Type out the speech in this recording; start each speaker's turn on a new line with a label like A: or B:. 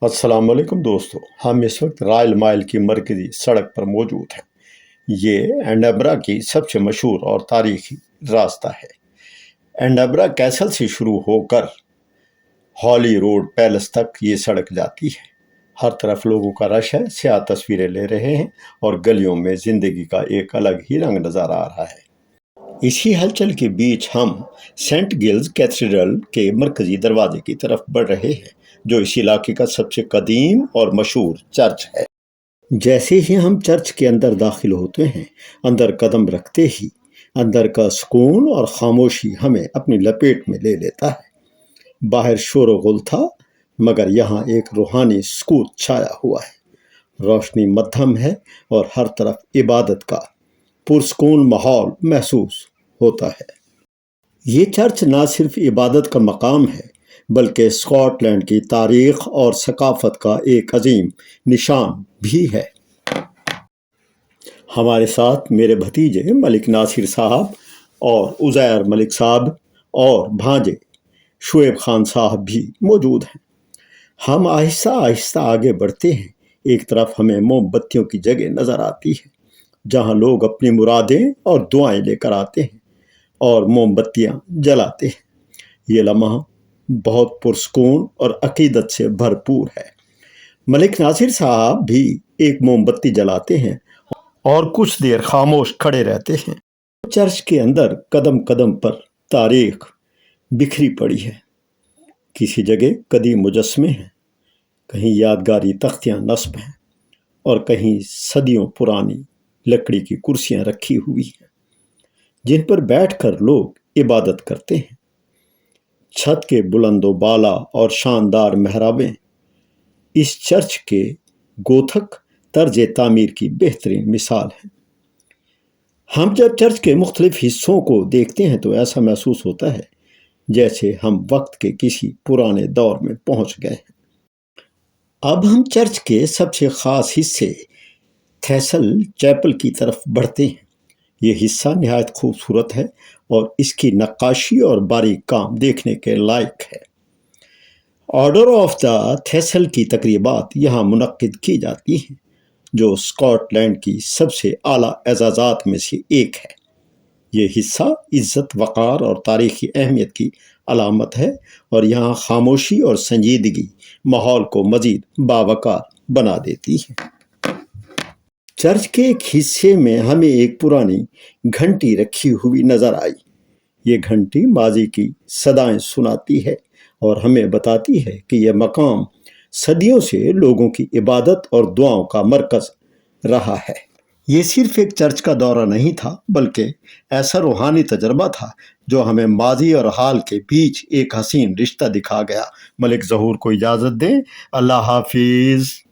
A: السلام علیکم دوستو، ہم اس وقت رائل مائل کی مرکزی سڑک پر موجود ہیں۔ یہ ایڈنبرا کی سب سے مشہور اور تاریخی راستہ ہے۔ ایڈنبرا کیسل سے شروع ہو کر ہالی روڈ پیلس تک یہ سڑک جاتی ہے۔ ہر طرف لوگوں کا رش ہے، سیاح تصویریں لے رہے ہیں اور گلیوں میں زندگی کا ایک الگ ہی رنگ نظر آ رہا ہے۔ اسی ہلچل کے بیچ ہم سینٹ گلز کیتھیڈرل کے مرکزی دروازے کی طرف بڑھ رہے ہیں، جو اس علاقے کا سب سے قدیم اور مشہور چرچ ہے۔ جیسے ہی ہم چرچ کے اندر داخل ہوتے ہیں، اندر قدم رکھتے ہی اندر کا سکون اور خاموشی ہمیں اپنی لپیٹ میں لے لیتا ہے۔ باہر شور و غل تھا، مگر یہاں ایک روحانی سکوت چھایا ہوا ہے۔ روشنی مدھم ہے اور ہر طرف عبادت کا پرسکون ماحول محسوس ہوتا ہے۔ یہ چرچ نہ صرف عبادت کا مقام ہے، بلکہ اسکاٹ لینڈ کی تاریخ اور ثقافت کا ایک عظیم نشان بھی ہے۔ ہمارے ساتھ میرے بھتیجے ملک ناصر صاحب اور عزیر ملک صاحب اور بھانجے شعیب خان صاحب بھی موجود ہیں۔ ہم آہستہ آہستہ آگے بڑھتے ہیں۔ ایک طرف ہمیں موم بتیوں کی جگہ نظر آتی ہے، جہاں لوگ اپنی مرادیں اور دعائیں لے کر آتے ہیں اور موم بتیاں جلاتے ہیں۔ یہ لمحہ بہت پرسکون اور عقیدت سے بھرپور ہے۔ ملک ناصر صاحب بھی ایک موم بتی جلاتے ہیں اور کچھ دیر خاموش کھڑے رہتے ہیں۔ چرچ کے اندر قدم قدم پر تاریخ بکھری پڑی ہے۔ کسی جگہ قدیم مجسمے ہیں، کہیں یادگاری تختیاں نصب ہیں اور کہیں صدیوں پرانی لکڑی کی کرسیاں رکھی ہوئی ہیں، جن پر بیٹھ کر لوگ عبادت کرتے ہیں۔ چھت کے بلند و بالا اور شاندار محرابیں اس چرچ کے گوتھک طرز تعمیر کی بہترین مثال ہیں۔ ہم جب چرچ کے مختلف حصوں کو دیکھتے ہیں تو ایسا محسوس ہوتا ہے جیسے ہم وقت کے کسی پرانے دور میں پہنچ گئے ہیں۔ اب ہم چرچ کے سب سے خاص حصے تھیسل چیپل کی طرف بڑھتے ہیں۔ یہ حصہ نہایت خوبصورت ہے اور اس کی نقاشی اور باریک کام دیکھنے کے لائق ہے۔ آرڈر آف دا تھیسل کی تقریبات یہاں منعقد کی جاتی ہیں، جو اسکاٹ لینڈ کی سب سے اعلیٰ اعزازات میں سے ایک ہے۔ یہ حصہ عزت، وقار اور تاریخی اہمیت کی علامت ہے اور یہاں خاموشی اور سنجیدگی ماحول کو مزید باوقار بنا دیتی ہے۔ چرچ کے ایک حصے میں ہمیں ایک پرانی گھنٹی رکھی ہوئی نظر آئی۔ یہ گھنٹی ماضی کی صدائیں سناتی ہے اور ہمیں بتاتی ہے کہ یہ مقام صدیوں سے لوگوں کی عبادت اور دعاؤں کا مرکز رہا ہے۔ یہ صرف ایک چرچ کا دورہ نہیں تھا، بلکہ ایسا روحانی تجربہ تھا جو ہمیں ماضی اور حال کے بیچ ایک حسین رشتہ دکھا گیا۔ ملک ظہور کو اجازت دیں۔ اللہ حافظ۔